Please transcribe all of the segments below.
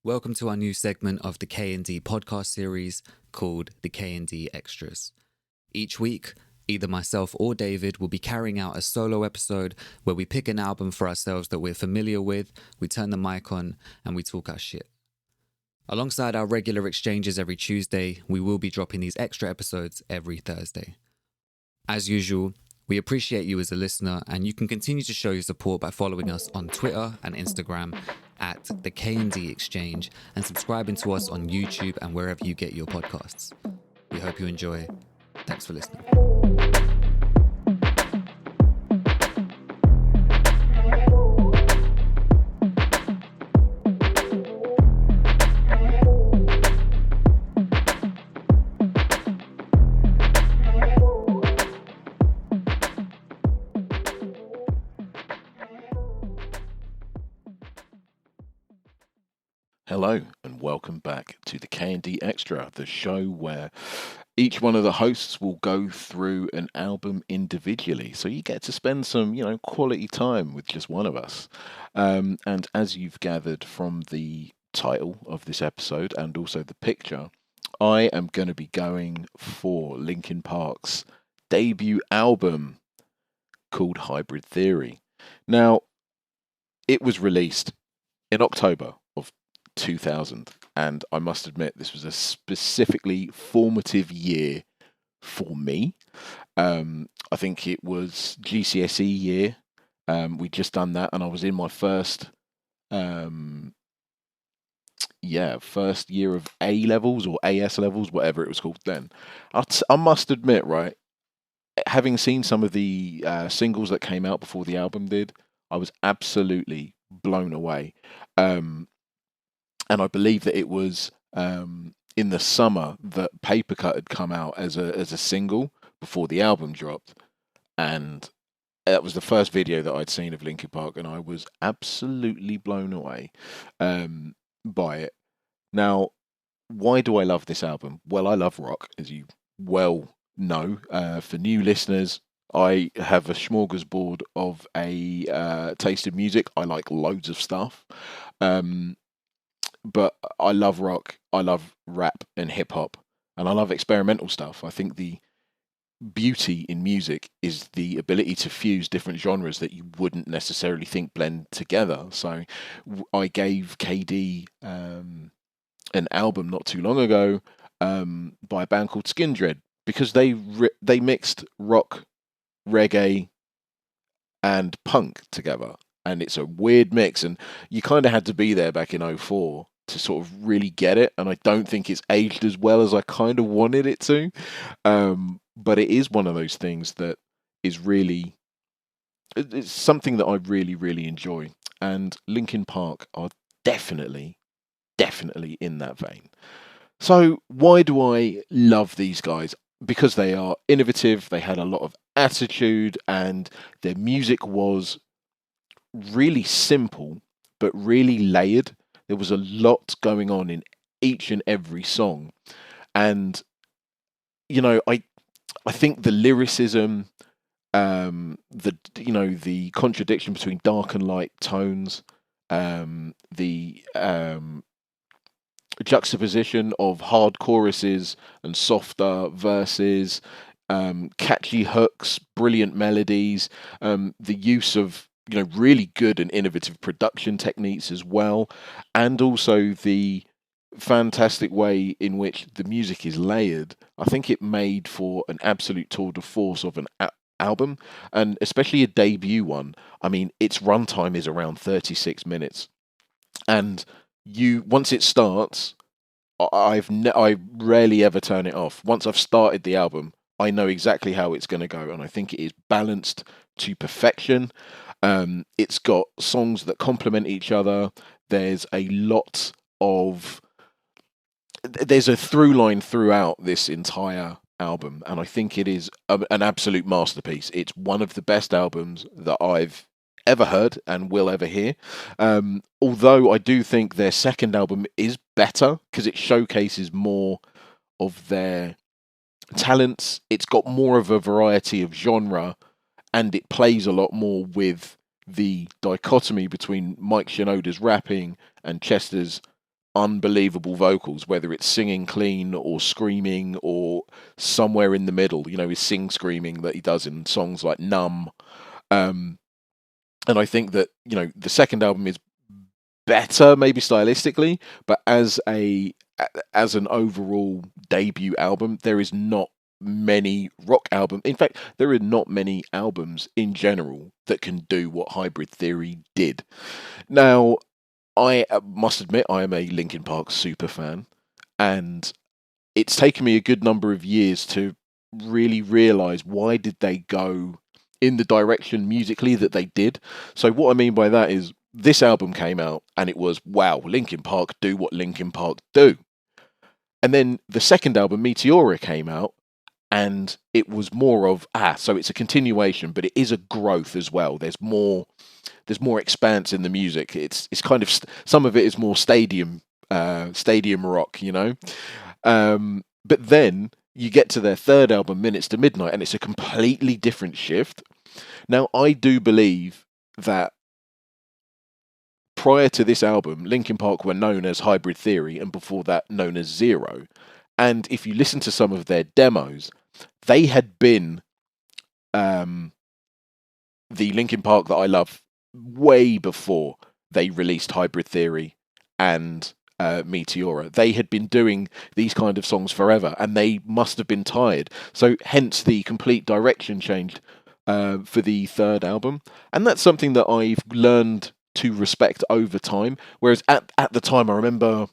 Welcome to our new segment of the K&D podcast series called the K&D Extras. Each week, either myself or David will be carrying out a solo episode where we pick an album for ourselves that we're familiar with, we turn the mic on, and we talk our shit. Alongside our regular exchanges every Tuesday, we will be dropping these extra episodes every Thursday. As usual, we appreciate you as a listener, and you can continue to show your support by following us on Twitter and Instagram at the K&D Exchange and subscribing to us on YouTube and wherever you get your podcasts. We hope you enjoy. Thanks for listening. Hello and welcome back to the K&D Extra, the show where each one of the hosts will go through an album individually. So you get to spend some, quality time with just one of us. And as you've gathered from the title of this episode and also the picture, I am going to be going for Linkin Park's debut album called Hybrid Theory. Now, it was released in October of 2000, and I must admit this was a specifically formative year for me. I think it was GCSE year. We'd just done that, and I was in my first year of A levels or AS levels, whatever it was called then. I must admit, right, having seen some of the singles that came out before the album did, I was absolutely blown away. And I believe that it was in the summer that Paper Cut had come out as a single before the album dropped, and that was the first video that I'd seen of Linkin Park, and I was absolutely blown away by it. Now, why do I love this album? Well, I love rock, as you well know. For new listeners, I have a smorgasbord of a taste in music. I like loads of stuff. But I love rock, I love rap and hip hop, and I love experimental stuff. I think the beauty in music is the ability to fuse different genres that you wouldn't necessarily think blend together. So I gave KD an album not too long ago by a band called Skindred because they mixed rock, reggae, and punk together. And it's a weird mix, and you kind of had to be there back in '04 to sort of really get it, and I don't think it's aged as well as I kind of wanted it to, but it is one of those things that is really, it's something that I really, really enjoy, and Linkin Park are definitely in that vein. So why do I love these guys? Because they are innovative, they had a lot of attitude, and their music was really simple but really layered. There was a lot going on in each and every song, and I think the lyricism, the contradiction between dark and light tones, the juxtaposition of hard choruses and softer verses, catchy hooks, brilliant melodies, the use of really good and innovative production techniques as well, and also the fantastic way in which the music is layered. I think it made for an absolute tour de force of an album, and especially a debut one. I mean, its runtime is around 36 minutes, and once it starts, I rarely ever turn it off. Once I've started the album, I know exactly how it's going to go, and I think it is balanced to perfection. It's got songs that complement each other. There's a through line throughout this entire album, and I think it is an absolute masterpiece. It's one of the best albums that I've ever heard and will ever hear. Although I do think their second album is better because it showcases more of their talents. It's got more of a variety of genre, and it plays a lot more with the dichotomy between Mike Shinoda's rapping and Chester's unbelievable vocals, whether it's singing clean or screaming or somewhere in the middle. His sing screaming that he does in songs like Numb. Um, and I think that the second album is better, maybe stylistically, but as an overall debut album, there is not many rock albums. In fact, there are not many albums in general that can do what Hybrid Theory did. Now, I must admit, I am a Linkin Park super fan, and it's taken me a good number of years to really realize why did they go in the direction musically that they did. So what I mean by that is this album came out and it was, wow, Linkin Park do what Linkin Park do. And then the second album, Meteora, came out and it was more of, so it's a continuation, but it is a growth as well. There's more expanse in the music. It's kind of, some of it is more stadium rock, but then you get to their third album, Minutes to Midnight, and it's a completely different shift. Now, I do believe that prior to this album, Linkin Park were known as Hybrid Theory, and before that, known as Zero. And if you listen to some of their demos, they had been the Linkin Park that I love way before they released Hybrid Theory and Meteora. They had been doing these kind of songs forever, and they must have been tired. So hence the complete direction changed for the third album. And that's something that I've learned to respect over time. Whereas at the time, I remember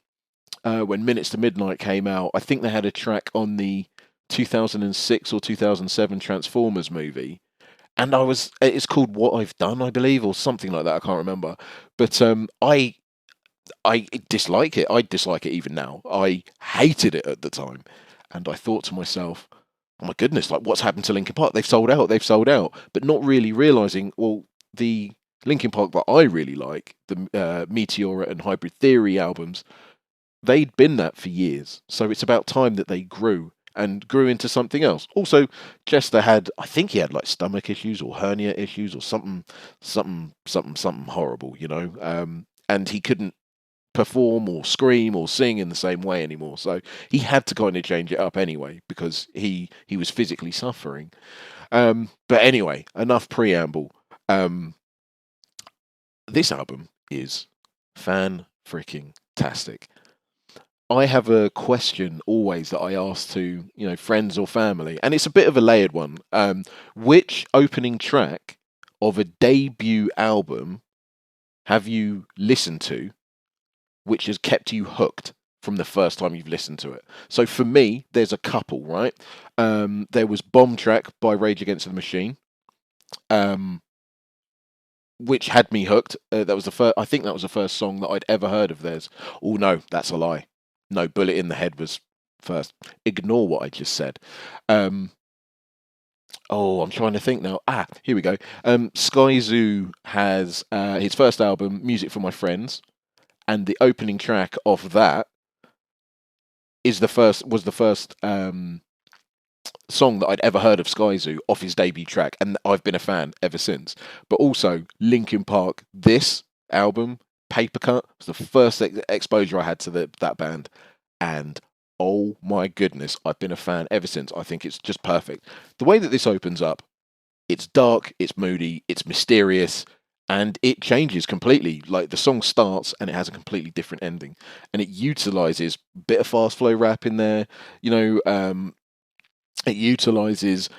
when Minutes to Midnight came out, I think they had a track on the 2006 or 2007 Transformers movie. And it's called What I've Done, I believe, or something like that. I can't remember. But I dislike it. I dislike it even now. I hated it at the time. And I thought to myself, oh my goodness, like what's happened to Linkin Park? They've sold out. But not really realising, well, the Linkin Park that I really like, the Meteora and Hybrid Theory albums, they'd been that for years. So it's about time that they grew into something else. Also, Chester I think he had like stomach issues or hernia issues or something horrible, and he couldn't perform or scream or sing in the same way anymore. So he had to kind of change it up anyway because he was physically suffering. But anyway, enough preamble. This album is fan-freaking-tastic. I have a question always that I ask to, friends or family, and it's a bit of a layered one. Which opening track of a debut album have you listened to which has kept you hooked from the first time you've listened to it? So for me, there's a couple, right? There was Bomb Track by Rage Against the Machine, which had me hooked. That was the first. I think that was the first song that I'd ever heard of theirs. Oh no, that's a lie. No, Bullet in the Head was first. Ignore what I just said. I'm trying to think now. Here we go. Sky Zoo has his first album, Music for My Friends, and the opening track of that was the first song that I'd ever heard of Sky Zoo off his debut track, and I've been a fan ever since. But also Linkin Park, this album, Paper Cut, was the first exposure I had to that band, and oh my goodness, I've been a fan ever since. I think it's just perfect. The way that this opens up, it's dark, it's moody, it's mysterious, and it changes completely. Like the song starts and it has a completely different ending, and it utilizes a bit of fast flow rap in there. It utilizes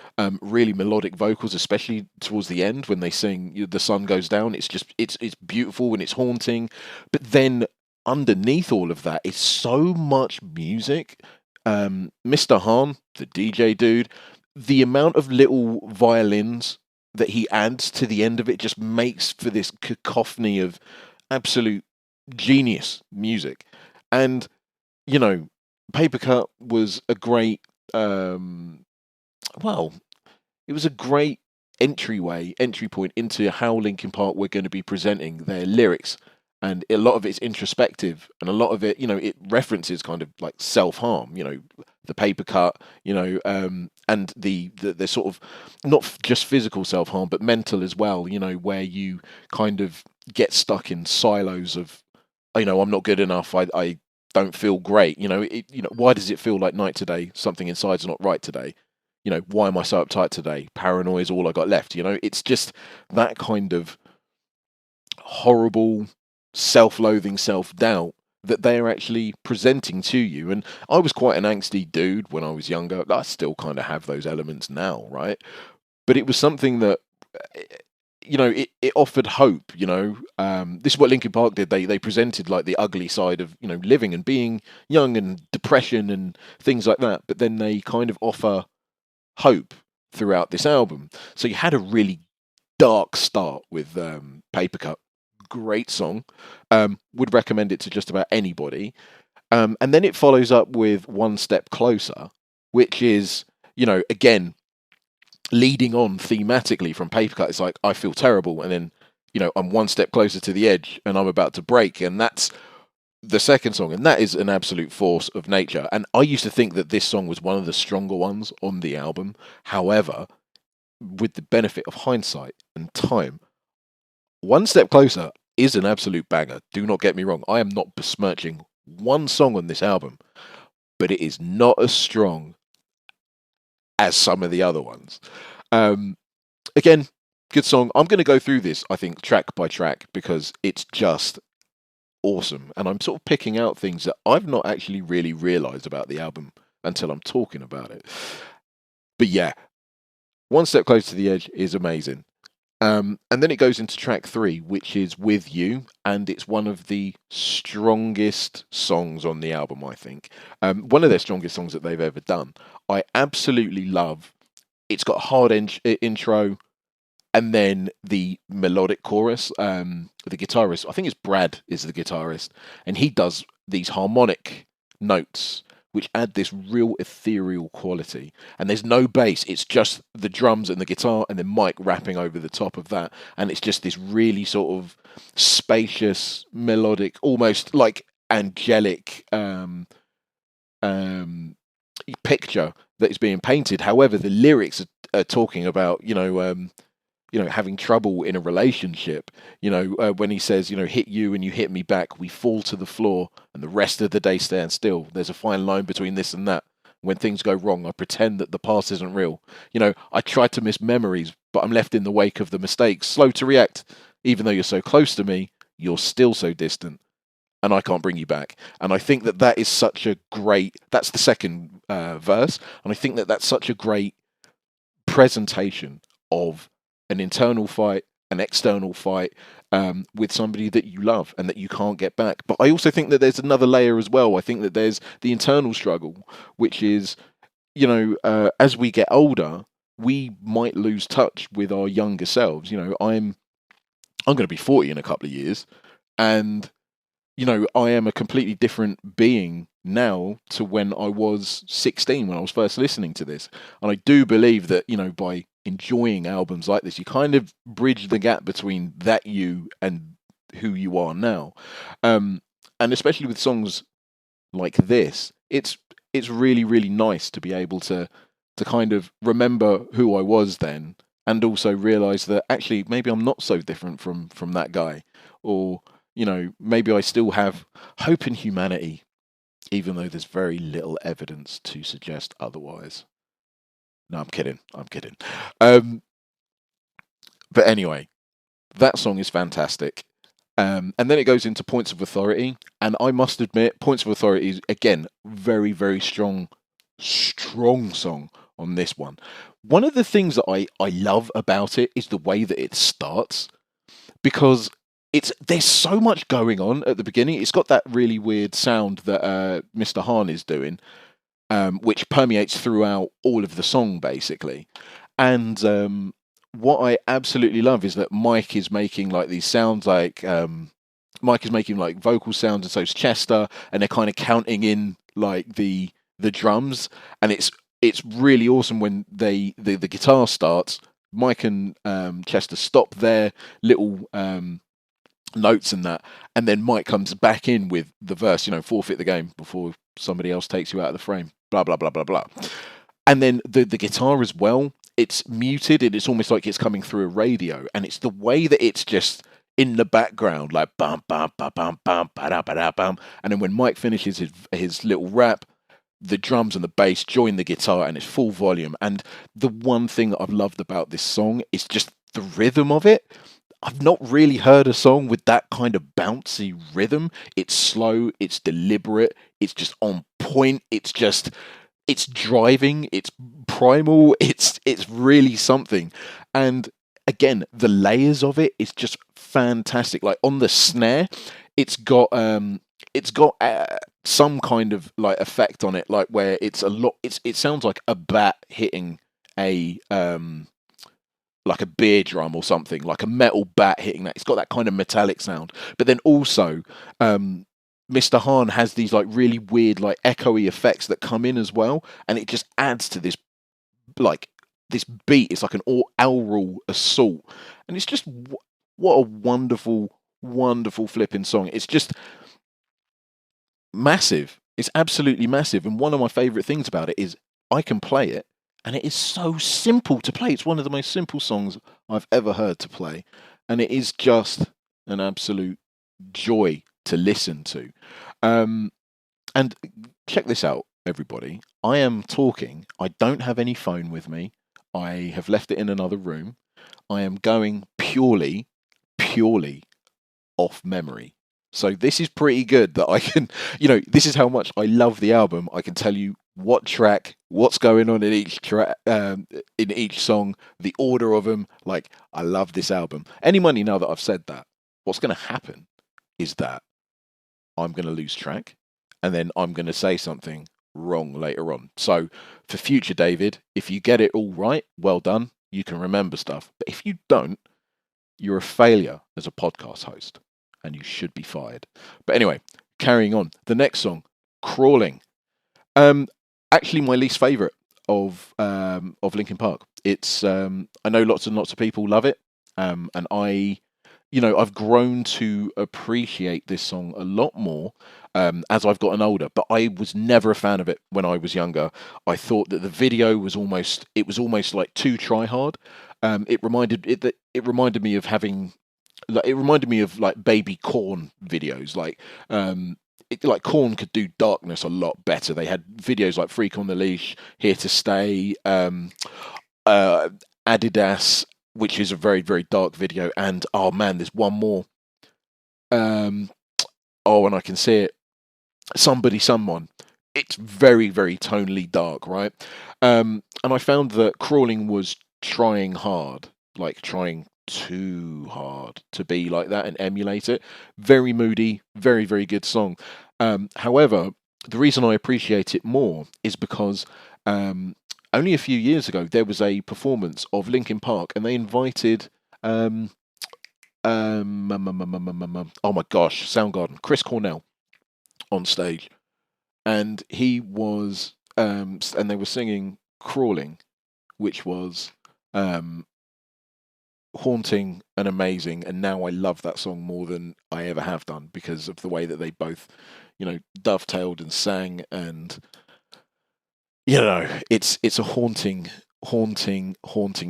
really melodic vocals, especially towards the end when they sing "The Sun Goes Down." It's beautiful and it's haunting. But then underneath all of that is so much music. Mr. Hahn, the DJ dude, the amount of little violins that he adds to the end of it just makes for this cacophony of absolute genius music. And Paper Cut was a great. It was a great entry point into how Linkin Park were going to be presenting their lyrics, and a lot of it's introspective, and a lot of it, it references kind of like self-harm, the paper cut, and the sort of not just physical self-harm, but mental as well, where you kind of get stuck in silos of, I'm not good enough, I don't feel great. Why does it feel like night today? Something inside's not right today. Why am I so uptight today? Paranoia is all I got left. It's just that kind of horrible self-loathing, self-doubt that they are actually presenting to you. And I was quite an angsty dude when I was younger. I still kind of have those elements now, right? But it was something that it offered hope. This is what Linkin Park did. They presented like the ugly side of living and being young and depression and things like that. But then they kind of offer hope throughout this album. So you had a really dark start with Paper Cut. Great song. Would recommend it to just about anybody. And then it follows up with One Step Closer, which is, again, leading on thematically from Paper Cut. It's like, I feel terrible, and then, I'm one step closer to the edge and I'm about to break. And that's the second song, and that is an absolute force of nature. And I used to think that this song was one of the stronger ones on the album. However, with the benefit of hindsight and time, One Step Closer is an absolute banger. Do not get me wrong. I am not besmirching one song on this album, but it is not as strong as some of the other ones. Again, good song. I'm going to go through this, I think, track by track, because it's just awesome. And I'm sort of picking out things that I've not actually really realised about the album until I'm talking about it. But yeah, One Step Closer to the Edge is amazing. And then it goes into track 3, which is With You, and it's one of the strongest songs on the album, I think. One of their strongest songs that they've ever done. I absolutely love. It's got a hard intro, and then the melodic chorus. The guitarist, I think it's Brad, is the guitarist, and he does these harmonic notes which add this real ethereal quality. And there's no bass, it's just the drums and the guitar and then Mike rapping over the top of that. And it's just this really sort of spacious, melodic, almost like angelic picture that is being painted. However, the lyrics are talking about, having trouble in a relationship, when he says, hit you and you hit me back, we fall to the floor and the rest of the day stand still. There's a fine line between this and that. When things go wrong, I pretend that the past isn't real. I try to miss memories, but I'm left in the wake of the mistakes, slow to react. Even though you're so close to me, you're still so distant, and I can't bring you back. And I think that is such a great, that's the second verse, and I think that that's such a great presentation of an internal fight, an external fight with somebody that you love and that you can't get back. But I also think that there's another layer as well. I think that there's the internal struggle, which is, as we get older, we might lose touch with our younger selves. I'm going to be 40 in a couple of years, and I am a completely different being now to when I was 16, when I was first listening to this. And I do believe that, by enjoying albums like this, you kind of bridge the gap between that you and who you are now. And especially with songs like this, it's really, really nice to be able to kind of remember who I was then, and also realise that actually maybe I'm not so different from that guy, or maybe I still have hope in humanity, even though there's very little evidence to suggest otherwise. No, I'm kidding. But anyway, that song is fantastic. And then it goes into Points of Authority. And I must admit, Points of Authority is, again, very, very strong song on this one. One of the things that I love about it is the way that it starts, because there's so much going on at the beginning. It's got that really weird sound that Mr. Hahn is doing, which permeates throughout all of the song, basically. And what I absolutely love is that Mike is making like these sounds, like Mike is making like vocal sounds, and so is Chester, and they're kind of counting in like the drums, and it's really awesome when the guitar starts. Mike and Chester stop their little notes and that, and then Mike comes back in with the verse, forfeit the game before somebody else takes you out of the frame, blah blah blah blah blah. And then the guitar as well, it's muted and it's almost like it's coming through a radio, and it's the way that it's just in the background, like bum bum bum bum bum ba da ba da bum. And then when Mike finishes his little rap, the drums and the bass join the guitar and it's full volume. And the one thing that I've loved about this song is just the rhythm of it. I've not really heard a song with that kind of bouncy rhythm. It's slow, it's deliberate, it's just on point, it's driving, it's primal, it's really something. And again, the layers of it is just fantastic. Like on the snare, it's got some kind of like effect on it, like where it's a lot. It sounds like a bat hitting a like a beer drum or something, like a metal bat hitting that. It's got that kind of metallic sound. But then also, Mr. Hahn has these like really weird, like echoey effects that come in as well, and it just adds to this like this beat. It's like an aural assault, and it's just what a wonderful, wonderful flipping song. It's just massive. It's absolutely massive, and one of my favourite things about it is I can play it, and it is so simple to play. It's one of the most simple songs I've ever heard to play, and it is just an absolute joy to listen to. And check this out, everybody. I am talking. I don't have any phone with me. I have left it in another room. I am going purely off memory. So this is pretty good that I can, this is how much I love the album. I can tell you what track, what's going on in each track, in each song, the order of them. Like, I love this album. Any money now that I've said that, what's going to happen is that I'm going to lose track, and then I'm going to say something wrong later on. So for future David, if you get it all right, well done. You can remember stuff. But if you don't, you're a failure as a podcast host, and you should be fired. But anyway, carrying on. The next song, Crawling. Actually my least favourite of Linkin Park. It's I know lots and lots of people love it. And I've grown to appreciate this song a lot more as I've gotten older. But I was never a fan of it when I was younger. I thought that the video was almost like too try hard. It reminded me of having, like, it reminded me of like baby Corn videos. Like Corn could do darkness a lot better. They had videos like Freak on the Leash, Here to Stay, Adidas, which is a very, very dark video. And oh man, there's one more. And I can see it. Somebody, Someone. It's very, very tonally dark, right? And I found that Crawling was trying hard, like trying too hard to be like that and emulate it. Very moody, very, very good song. However, the reason I appreciate it more is because only a few years ago there was a performance of Linkin Park, and they invited oh my gosh, Soundgarden, Chris Cornell on stage, and he was and they were singing Crawling, which was haunting and amazing, and now I love that song more than I ever have done because of the way that they both, dovetailed and sang, and it's a haunting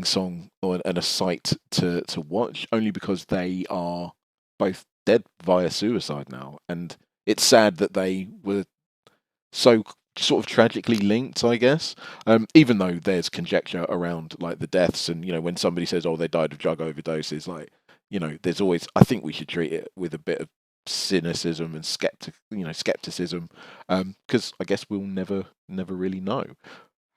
song and a sight to watch, only because they are both dead via suicide now, and it's sad that they were so sort of tragically linked, I guess. Even though there's conjecture around like the deaths, and when somebody says, "Oh, they died of drug overdoses," like there's always. I think we should treat it with a bit of cynicism and skepticism, because I guess we'll never really know.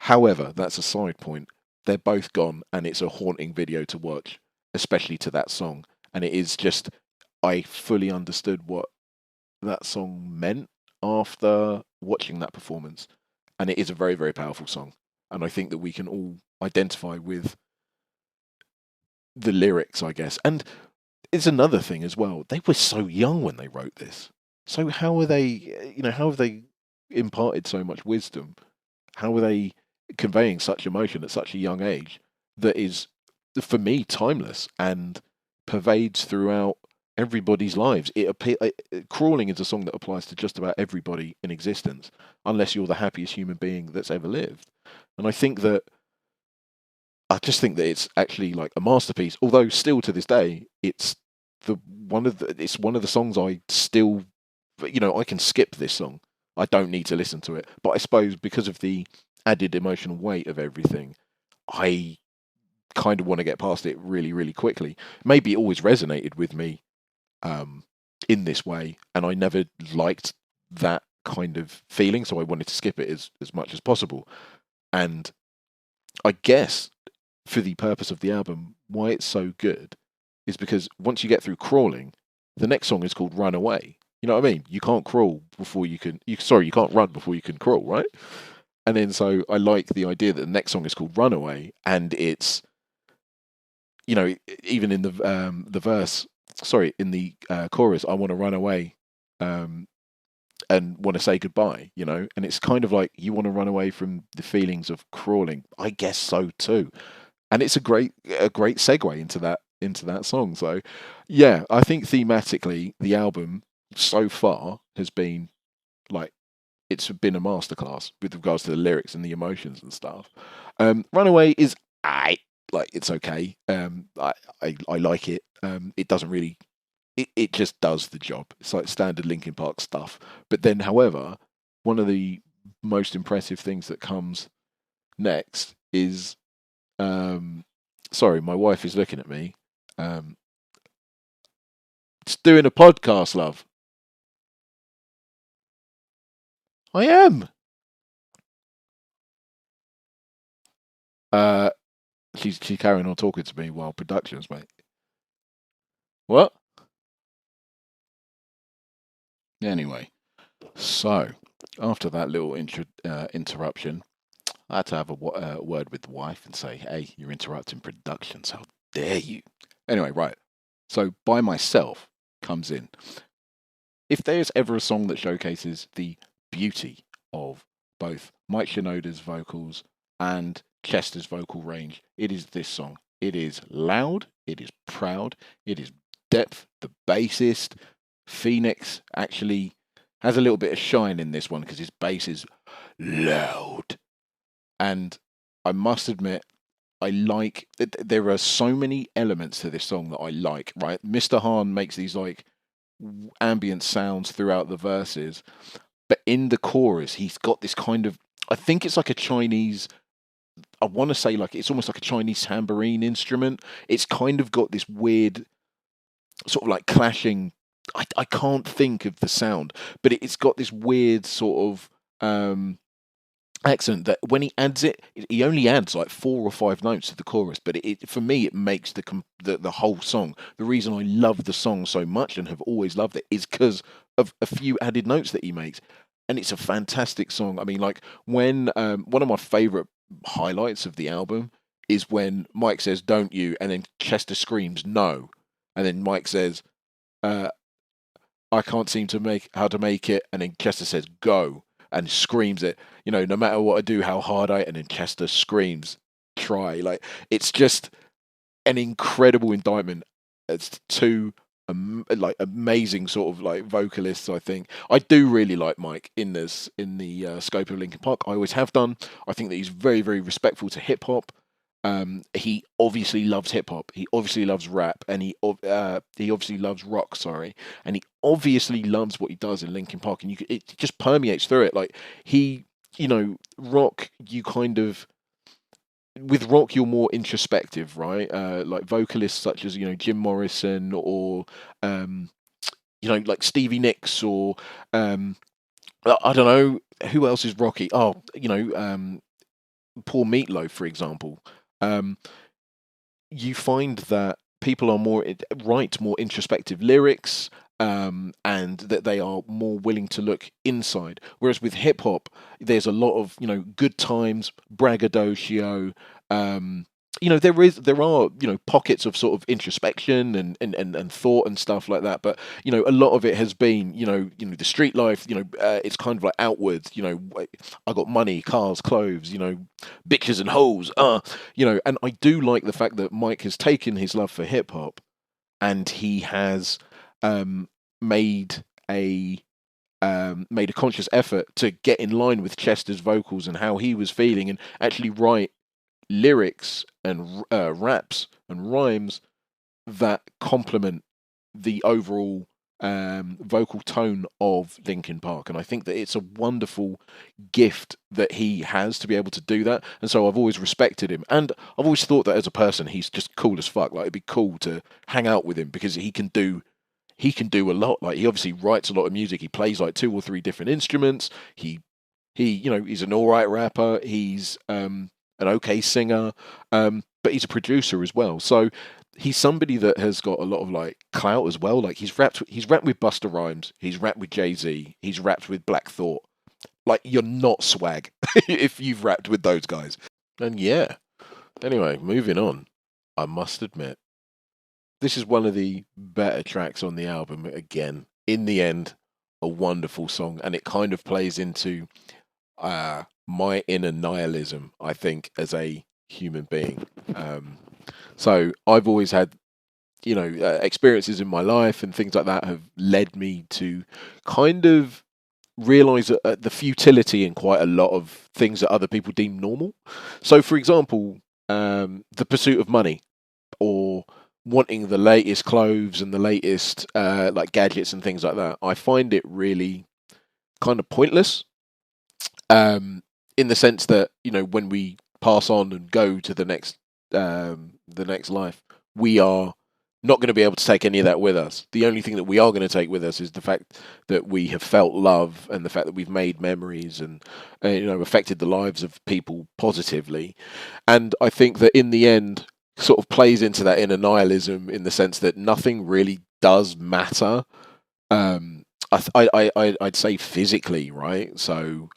However, that's a side point. They're both gone, and it's a haunting video to watch, especially to that song. And it is just, I fully understood what that song meant after watching that performance, and it is a very, very powerful song, and I think that we can all identify with the lyrics, I guess. And it's another thing as well, they were so young when they wrote this, so how are they, how have they imparted so much wisdom? How are they conveying such emotion at such a young age that is, for me, timeless and pervades throughout everybody's lives? Crawling is a song that applies to just about everybody in existence, unless you're the happiest human being that's ever lived. And I just think that it's actually like a masterpiece, although still to this day, it's it's one of the songs I still, I can skip this song. I don't need to listen to it. But I suppose because of the added emotional weight of everything, I kind of want to get past it really, really quickly. Maybe it always resonated with me in this way, and I never liked that kind of feeling, so I wanted to skip it as much as possible. And I guess for the purpose of the album, why it's so good is because once you get through Crawling, the next song is called Runaway. You know what I mean? You can't crawl before you can. You can't run before you can crawl, right? And then so I like the idea that the next song is called Runaway, and it's, even in the verse, sorry, in the chorus, I want to run away, and want to say goodbye, and it's kind of like you want to run away from the feelings of crawling. I guess so too, and it's a great segue into that song. So, yeah, I think thematically the album so far has been like it's been a masterclass with regards to the lyrics and the emotions and stuff. Runaway is like it's okay. I like it. It doesn't really. It just does the job. It's like standard Linkin Park stuff. But then, however, one of the most impressive things that comes next is, sorry, my wife is looking at me. It's doing a podcast, love. I am. She's carrying on talking to me while productions, mate. What? Anyway, so after that little interruption, I had to have a word with the wife and say, "Hey, you're interrupting productions. How dare you?" Anyway, right. So By Myself comes in. If there's ever a song that showcases the beauty of both Mike Shinoda's vocals and Chester's vocal range, it is this song. It is loud, it is proud, it is depth. The bassist, Phoenix, actually has a little bit of shine in this one because his bass is loud. And I must admit, there are so many elements to this song that I like, right? Mr. Hahn makes these like ambient sounds throughout the verses, but in the chorus, he's got this kind of, I think it's like a Chinese, I want to say like, it's almost like a Chinese tambourine instrument. It's kind of got this weird sort of like clashing, I can't think of the sound, but it's got this weird sort of, accent that when he adds it, he only adds like 4 or 5 notes to the chorus, but for me it makes the whole song. The reason I love the song so much and have always loved it is because of a few added notes that he makes, and it's a fantastic song. I mean, like when one of my favorite highlights of the album is when Mike says "Don't you," and then Chester screams "No," and then Mike says, "I can't seem to make how to make it," and then Chester says "Go." And screams it, no matter what I do, how hard and then Chester screams, try. Like, it's just an incredible indictment as two like amazing sort of like vocalists. I think I do really like Mike in the scope of Linkin Park. I always have done. I think that he's very, very respectful to hip hop. He obviously loves hip hop. He obviously loves rap, and he obviously loves rock. Sorry, and he obviously loves what he does in Linkin Park, and it just permeates through it. Like rock. You kind of with rock, you're more introspective, right? Like vocalists such as Jim Morrison or like Stevie Nicks or I don't know who else is rocky. Oh, Poor Meatloaf, for example. Um, you find that people are write more introspective lyrics, and that they are more willing to look inside. Whereas with hip hop, there's a lot of good times, braggadocio. There are pockets of sort of introspection and thought and stuff like that, but a lot of it has been the street life. It's kind of like outwards. I got money, cars, clothes. Bitches and hoes. And I do like the fact that Mike has taken his love for hip hop and he has made a conscious effort to get in line with Chester's vocals and how he was feeling, and actually write lyrics and raps and rhymes that complement the overall vocal tone of Linkin Park, and I think that it's a wonderful gift that he has to be able to do that. And so I've always respected him, and I've always thought that as a person, he's just cool as fuck. Like, it'd be cool to hang out with him because he can do a lot. Like, he obviously writes a lot of music. He plays like 2 or 3 different instruments. He's an all right rapper. He's an okay singer, but he's a producer as well. So he's somebody that has got a lot of like clout as well. Like, he's rapped with Busta Rhymes. He's rapped with Jay-Z. He's rapped with Black Thought. Like, you're not swag if you've rapped with those guys. And yeah. Anyway, moving on. I must admit, this is one of the better tracks on the album. Again, in the end, a wonderful song, and it kind of plays into my inner nihilism, I think, as a human being. So I've always had, experiences in my life and things like that have led me to kind of realize the futility in quite a lot of things that other people deem normal. So, for example, the pursuit of money, or wanting the latest clothes and the latest like gadgets and things like that. I find it really kind of pointless, in the sense that, when we pass on and go to the next life, we are not going to be able to take any of that with us. The only thing that we are going to take with us is the fact that we have felt love, and the fact that we've made memories and affected the lives of people positively. And I think that in the end, sort of plays into that inner nihilism, in the sense that nothing really does matter. I'd say physically, right? So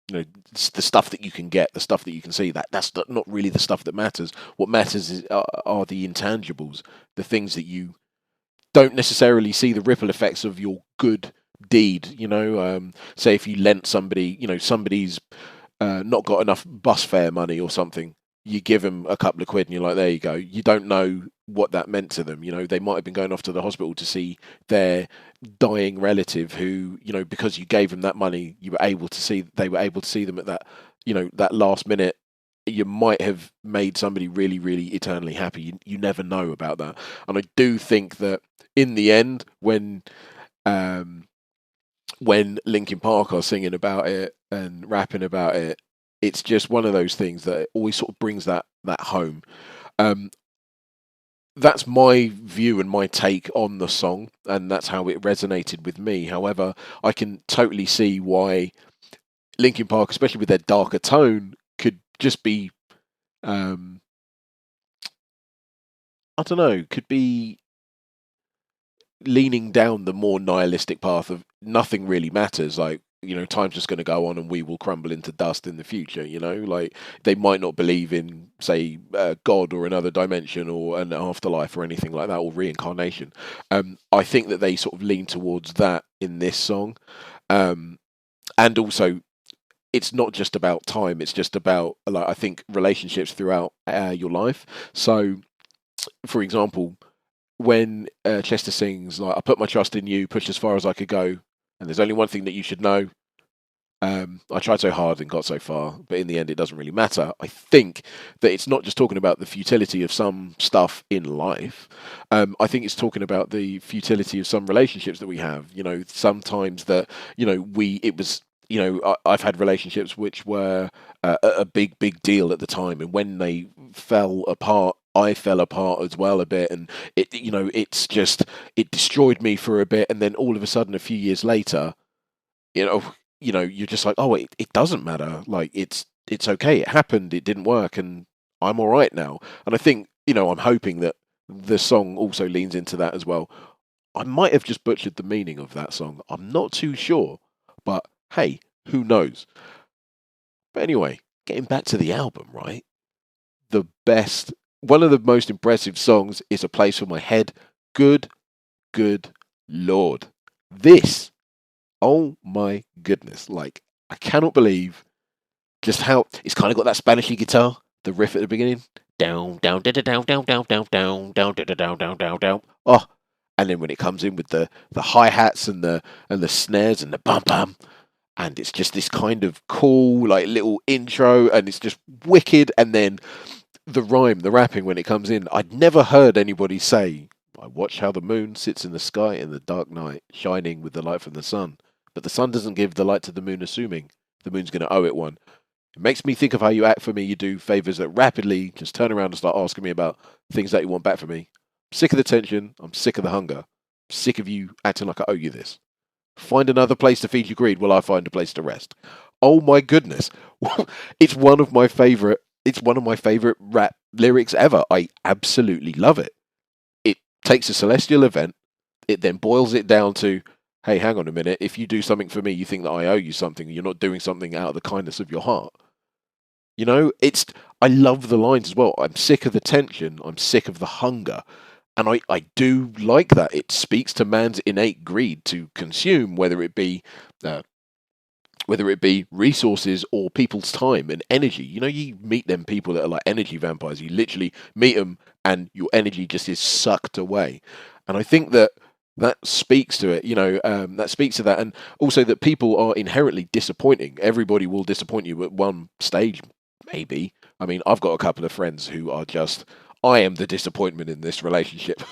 the stuff that you can get, the stuff that you can see, that's not really the stuff that matters. What matters are the intangibles, the things that you don't necessarily see the ripple effects of your good deed. Say if you lent somebody, somebody's not got enough bus fare money or something. You give them a couple of quid and you're like, there you go. You don't know what that meant to them. They might have been going off to the hospital to see their dying relative who, because you gave them that money, they were able to see them at that, that last minute. You might have made somebody really, really eternally happy. You never know about that. And I do think that in the end, when Linkin Park are singing about it and rapping about it, it's just one of those things that always sort of brings that home. That's my view and my take on the song, and that's how it resonated with me. However, I can totally see why Linkin Park, especially with their darker tone, could just be, I don't know, could be leaning down the more nihilistic path of nothing really matters. Like, time's just going to go on and we will crumble into dust in the future. Like, they might not believe in, say, God or another dimension or an afterlife or anything like that, or reincarnation. I think that they sort of lean towards that in this song. And also, it's not just about time, it's just about, like, I think, relationships throughout your life. So, for example, when Chester sings, like, I put my trust in you, pushed as far as I could go, and there's only one thing that you should know. I tried so hard and got so far, but in the end, it doesn't really matter. I think that it's not just talking about the futility of some stuff in life. I think it's talking about the futility of some relationships that we have. Sometimes that, I've had relationships which were a big, big deal at the time, and when they fell apart, I fell apart as well a bit, and it destroyed me for a bit, and then all of a sudden, a few years later, you're just like, oh, it doesn't matter. Like, it's okay. It happened. It didn't work, and I'm all right now. And I think, I'm hoping that the song also leans into that as well. I might have just butchered the meaning of that song. I'm not too sure, but hey, who knows? But anyway, getting back to the album, right? One of the most impressive songs is A Place for My Head. Good Lord. This, oh my goodness. Like, I cannot believe just how it's kind of got that Spanishy guitar, the riff at the beginning. Down, down, down, down, down, down, down, down, down, down, down, down, down. Oh, and then when it comes in with the hi-hats and the snares and the bum bum, and it's just this kind of cool, like, little intro, and it's just wicked. And then the rhyme, the rapping, when it comes in, I'd never heard anybody say, I watch how the moon sits in the sky in the dark night, shining with the light from the sun. But the sun doesn't give the light to the moon, assuming the moon's going to owe it one. It makes me think of how you act for me. You do favors that rapidly just turn around and start asking me about things that you want back from me. I'm sick of the tension. I'm sick of the hunger. I'm sick of you acting like I owe you this. Find another place to feed your greed while I find a place to rest. Oh my goodness. It's one of my favorite rap lyrics ever. I absolutely love it. It takes a celestial event, it then boils it down to, hey, hang on a minute, if you do something for me, you think that I owe you something, you're not doing something out of the kindness of your heart. You know, I love the lines as well. I'm sick of the tension, I'm sick of the hunger. And I do like that. It speaks to man's innate greed to consume, uh, whether it be resources or people's time and energy. You know, you meet them people that are like energy vampires. You literally meet them and your energy just is sucked away. And I think that speaks to it, that speaks to that. And also that people are inherently disappointing. Everybody will disappoint you at one stage, maybe. I mean, I've got a couple of friends who are just, I am the disappointment in this relationship.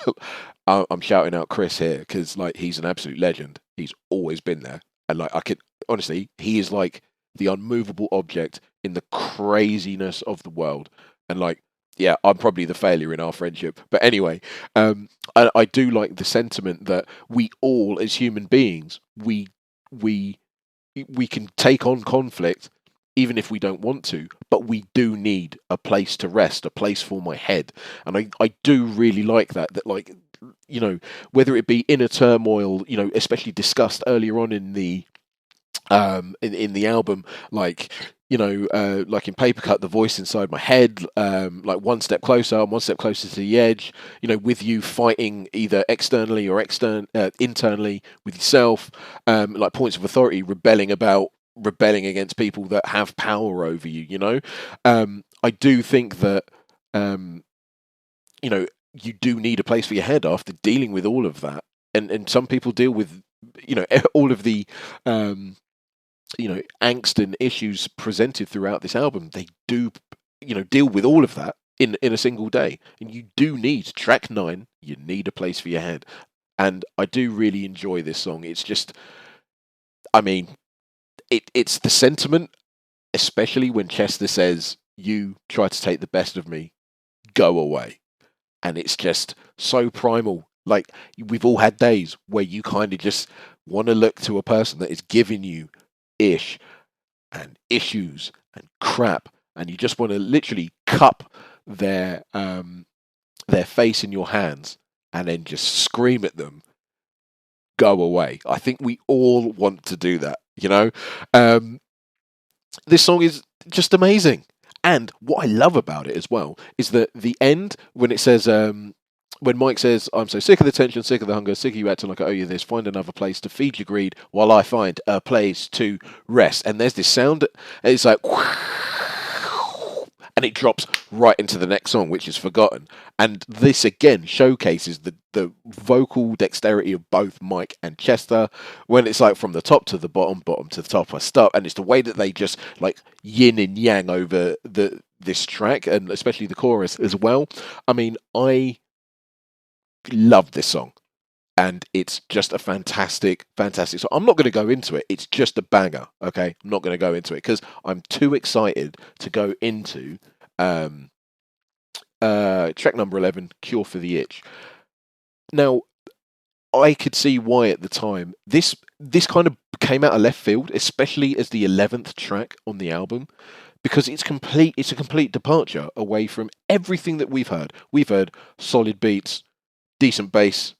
I'm shouting out Chris here because, like, he's an absolute legend. He's always been there. And, like, I could, honestly, he is like the unmovable object in the craziness of the world. And, like, yeah, I'm probably the failure in our friendship. But anyway, I do like the sentiment that we all, as human beings, we can take on conflict even if we don't want to, but we do need a place to rest, a place for my head. And I do really like that, like, whether it be inner turmoil, especially discussed earlier on in the in the album, like, like in Paper Cut, the voice inside my head, like one step closer, I'm one step closer to the edge, with you fighting either externally or internally with yourself, like points of authority, rebelling against people that have power over you. I do think that, you do need a place for your head after dealing with all of that. And some people deal with, all of the, angst and issues presented throughout this album. They do, deal with all of that in a single day. And you do need track 9. You need a place for your head. And I do really enjoy this song. It's just, I mean, it's the sentiment, especially when Chester says, "You try to take the best of me, go away." And it's just so primal. Like, we've all had days where you kind of just want to look to a person that is giving you ish and issues and crap, and you just want to literally cup their face in your hands and then just scream at them, "Go away." I think we all want to do that, This song is just amazing. And what I love about it as well is that the end, when it says, when Mike says, "I'm so sick of the tension, sick of the hunger, sick of you acting like I owe you this, find another place to feed your greed while I find a place to rest." And there's this sound, and it's like, and it drops right into the next song, which is Forgotten. And this again showcases the vocal dexterity of both Mike and Chester, when it's like from the top to the bottom, bottom to the top, I stop. And it's the way that they just like yin and yang over this track, and especially the chorus as well. I mean, I love this song. And it's just a fantastic song. I'm not going to go into it. It's just a banger, okay? I'm not going to go into it because I'm too excited to go into track number 11, "Cure for the Itch." Now, I could see why at the time this kind of came out of left field, especially as the 11th track on the album, because it's a complete departure away from everything that we've heard. We've heard solid beats, decent bass.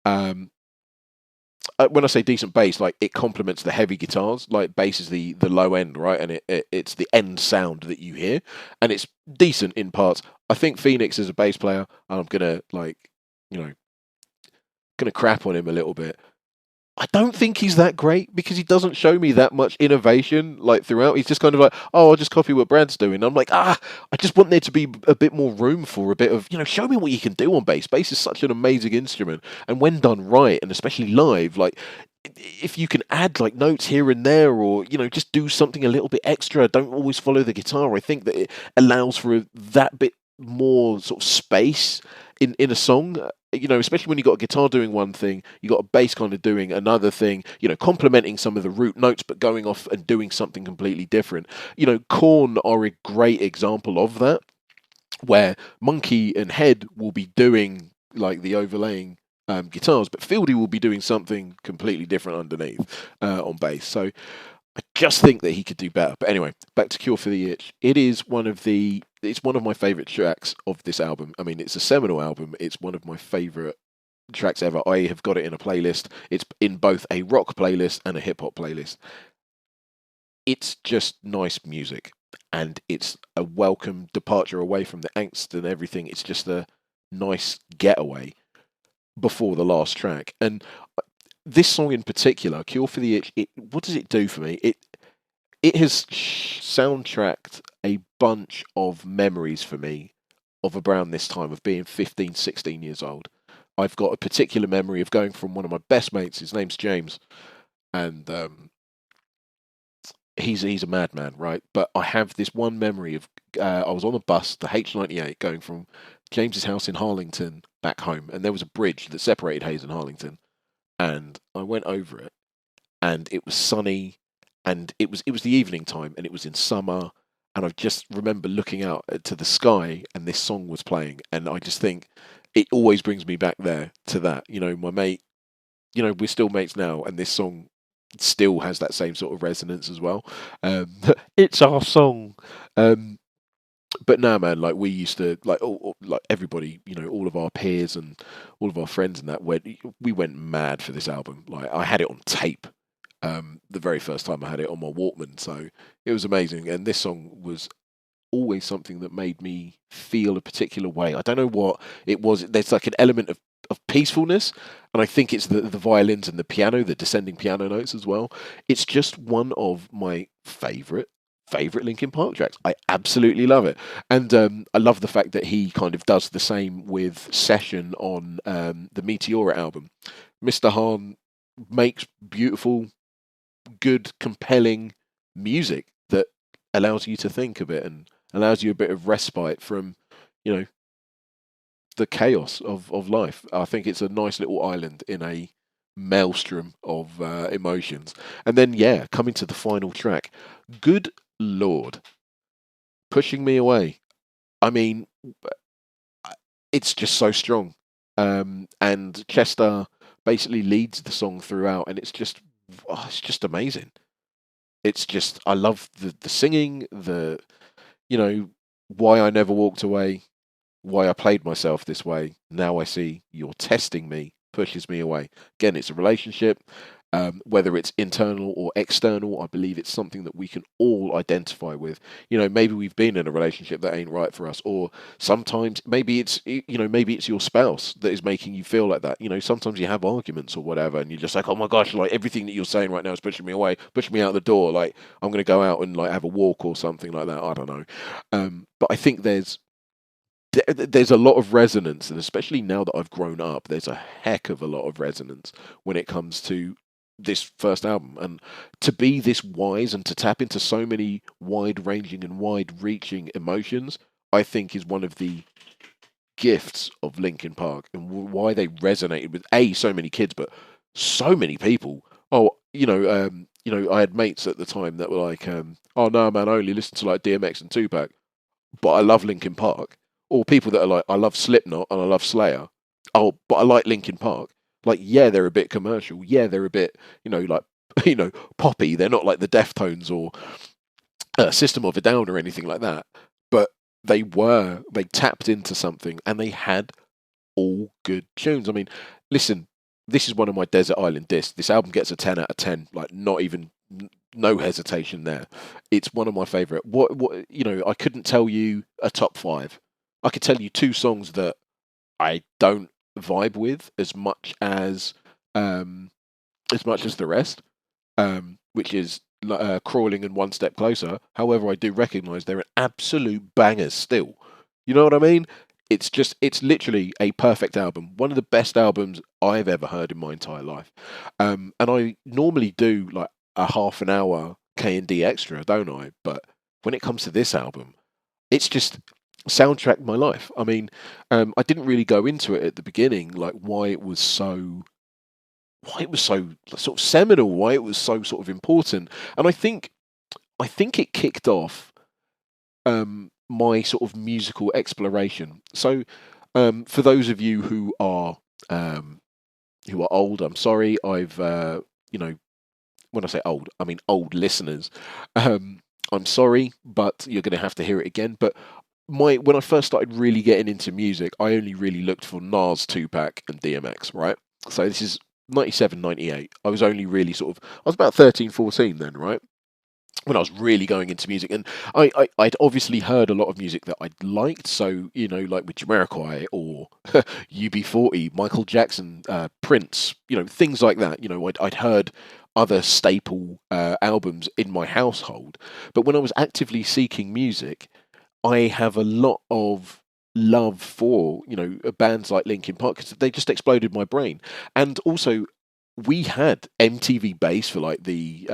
When I say decent bass, like, it complements the heavy guitars. Like, bass is the low end, right? And it's the end sound that you hear, and it's decent in parts. I think Phoenix is a bass player, and I'm gonna, like, gonna crap on him a little bit. I don't think he's that great because he doesn't show me that much innovation, like, throughout. He's just kind of like, "Oh, I'll just copy what Brad's doing." I'm like, I just want there to be a bit more room for a bit of, show me what you can do on bass. Bass is such an amazing instrument, and when done right, and especially live, like, if you can add like notes here and there, or just do something a little bit extra, don't always follow the guitar. I think that it allows for that bit more sort of space in a song. especially when you got a guitar doing one thing, you got a bass kind of doing another thing, complementing some of the root notes, but going off and doing something completely different. Korn are a great example of that, where Monkey and Head will be doing like the overlaying guitars, but Fieldy will be doing something completely different underneath on bass. So I just think that he could do better. But anyway, back to Cure for the Itch. It's one of my favourite tracks of this album. I mean, it's a seminal album. It's one of my favourite tracks ever. I have got it in a playlist. It's in both a rock playlist and a hip hop playlist. It's just nice music, and it's a welcome departure away from the angst and everything. It's just a nice getaway before the last track. And this song in particular, Cure for the Itch, what does it do for me? It has soundtracked a bunch of memories for me of around this time of being 15, 16 years old. I've got a particular memory of going from one of my best mates, his name's James, and he's a madman, right? But I have this one memory of I was on a bus, the H98, going from James's house in Harlington back home, and there was a bridge that separated Hayes and Harlington, and I went over it, and it was sunny, and it was the evening time, and it was in summer, and I just remember looking out to the sky, and this song was playing, and I just think it always brings me back there to that. My mate, we're still mates now, and this song still has that same sort of resonance as well. It's our song. But no, man, like we used to, like everybody, all of our peers and all of our friends and that, we went mad for this album. Like I had it on tape, the very first time I had it on my Walkman, so it was amazing. And this song was always something that made me feel a particular way. I don't know what it was. There's like an element of peacefulness, and I think it's the violins and the piano, the descending piano notes as well. It's just one of my favorite Linkin Park tracks. I absolutely love it, and I love the fact that he kind of does the same with Session on the Meteora album. Mr. Hahn makes beautiful, good, compelling music that allows you to think a bit and allows you a bit of respite from, the chaos of life. I think it's a nice little island in a maelstrom of emotions. And then, yeah, coming to the final track, good Lord, Pushing Me Away. I mean, it's just so strong. And Chester basically leads the song throughout, and it's just amazing. It's just, I love the singing, why I never walked away, why I played myself this way. Now I see you're testing me, pushes me away. Again, it's a relationship, whether it's internal or external. I believe it's something that we can all identify with. Maybe we've been in a relationship that ain't right for us, or sometimes maybe it's your spouse that is making you feel like that. Sometimes you have arguments or whatever, and you're just like, oh my gosh, like everything that you're saying right now is pushing me away, pushing me out the door. Like I'm going to go out and like have a walk or something like that. I don't know, but I think there's a lot of resonance, and especially now that I've grown up, there's a heck of a lot of resonance when it comes to this first album. And to be this wise and to tap into so many wide-ranging and wide-reaching emotions, I think is one of the gifts of Linkin Park, and why they resonated with so many kids, but so many people. Oh, I had mates at the time that were like, "Oh no, man, I only listen to like DMX and Tupac, but I love Linkin Park." Or people that are like, I love Slipknot and I love Slayer. Oh, but I like Linkin Park. Like, yeah, they're a bit commercial. Yeah, they're a bit, like, poppy. They're not like the Deftones or System of a Down or anything like that. But they tapped into something, and they had all good tunes. I mean, listen, this is one of my Desert Island discs. This album gets a 10 out of 10. Like, not even, no hesitation there. It's one of my favourite. I couldn't tell you a top 5. I could tell you 2 songs that I don't vibe with as much as the rest, which is Crawling and One Step Closer. However, I do recognise they're an absolute bangers still. You know what I mean? It's literally a perfect album. One of the best albums I've ever heard in my entire life. And I normally do like a half an hour K&D Extra, don't I? But when it comes to this album, it's just soundtracked my life. I mean, I didn't really go into it at the beginning, like why it was so sort of seminal, why it was so sort of important, and I think it kicked off my sort of musical exploration. So, for those of you who are old, I'm sorry, you know, when I say old, I mean old listeners. Um, I'm sorry, but you're going to have to hear it again. But when I first started really getting into music, I only really looked for Nas, Tupac, and DMX, right? So this is 97, 98. I was only really I was about 13, 14 then, right? When I was really going into music, and I'd obviously heard a lot of music that I'd liked. So, like with Jamiroquai or UB40, Michael Jackson, Prince, things like that. I'd heard other staple albums in my household. But when I was actively seeking music, I have a lot of love for bands like Linkin Park because they just exploded my brain. And also, we had MTV Base for like the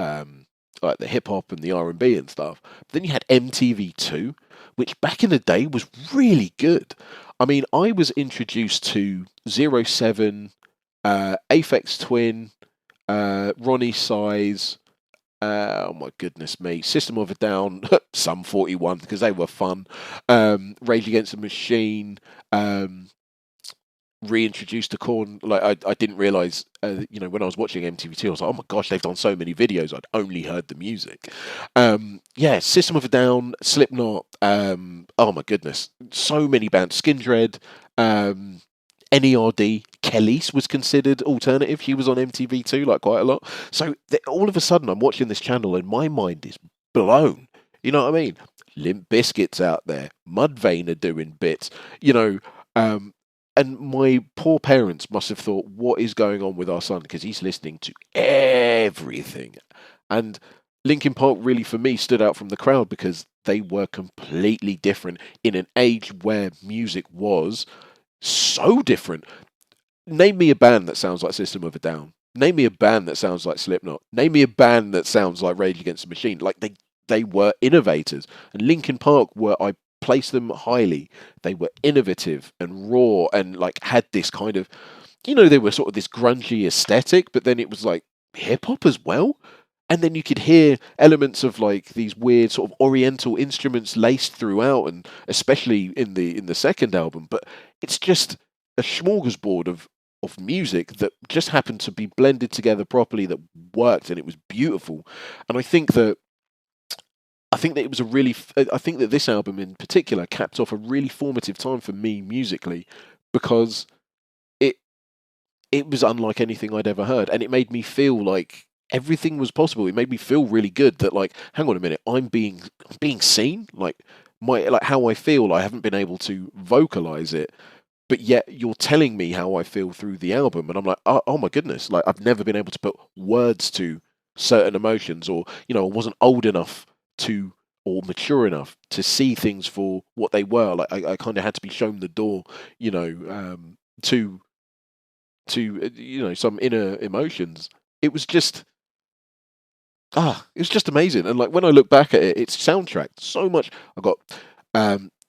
hip hop and the R&B and stuff. But then you had MTV2, which back in the day was really good. I mean, I was introduced to Zero 07, Aphex Twin, Ronnie Size. Oh my goodness me! System of a Down, Sum 41 because they were fun. Rage Against the Machine. Reintroduced to Korn. Like I didn't realize, when I was watching MTV2, I was like, oh my gosh, they've done so many videos. I'd only heard the music. Yeah, System of a Down, Slipknot. Oh my goodness, so many bands. Skindred. NERD. Kelis was considered alternative. She was on MTV2 like quite a lot. So all of a sudden, I'm watching this channel and my mind is blown. You know what I mean? Limp Bizkit's out there. Mudvayne are doing bits. And my poor parents must have thought, what is going on with our son? Because he's listening to everything. And Linkin Park really, for me, stood out from the crowd because they were completely different in an age where music was so different. Name me a band that sounds like System of a Down. Name me a band that sounds like Slipknot. Name me a band that sounds like Rage Against the Machine. Like they were innovators. And Linkin Park I place them highly. They were innovative and raw and like had this kind of, they were sort of this grungy aesthetic, but then it was like hip hop as well. And then you could hear elements of like these weird sort of oriental instruments laced throughout, and especially in the second album. But it's just a smorgasbord of music that just happened to be blended together properly, that worked, and it was beautiful. And I think that it was I think that this album in particular capped off a really formative time for me musically, because it was unlike anything I'd ever heard, and it made me feel like everything was possible. It made me feel really good that, like, hang on a minute, I'm being seen. Like how I feel, I haven't been able to vocalize it, but yet you're telling me how I feel through the album, and I'm like, oh my goodness, like I've never been able to put words to certain emotions, or I wasn't old enough to, or mature enough to see things for what they were. Like I kind of had to be shown the door, to some inner emotions. It was just amazing. And like when I look back at it, it's soundtracked so much. I got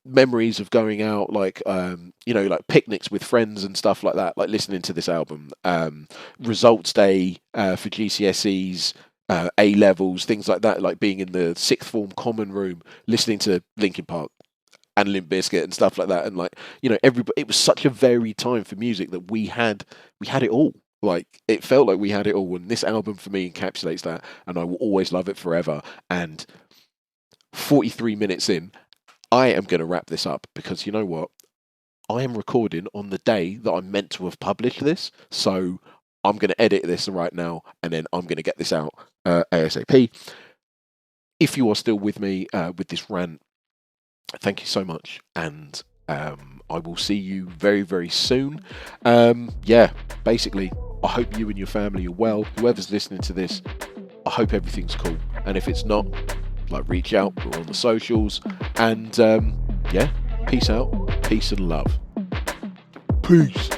memories of going out, like like picnics with friends and stuff like that, like listening to this album. Results day for GCSEs, A levels, things like that, like being in the sixth form common room, listening to Linkin Park and Limp Bizkit and stuff like that, and like everybody. It was such a varied time for music that we had it all. Like it felt like we had it all, and this album for me encapsulates that, and I will always love it forever. And 43 minutes in, I am going to wrap this up because you know what? I am recording on the day that I'm meant to have published this, so I'm going to edit this right now, and then I'm going to get this out ASAP. If you are still with me with this rant, thank you so much, and I will see you very, very soon. Basically, I hope you and your family are well. Whoever's listening to this, I hope everything's cool. And if it's not, like, reach out. We're on the socials. And peace out, peace and love. Peace.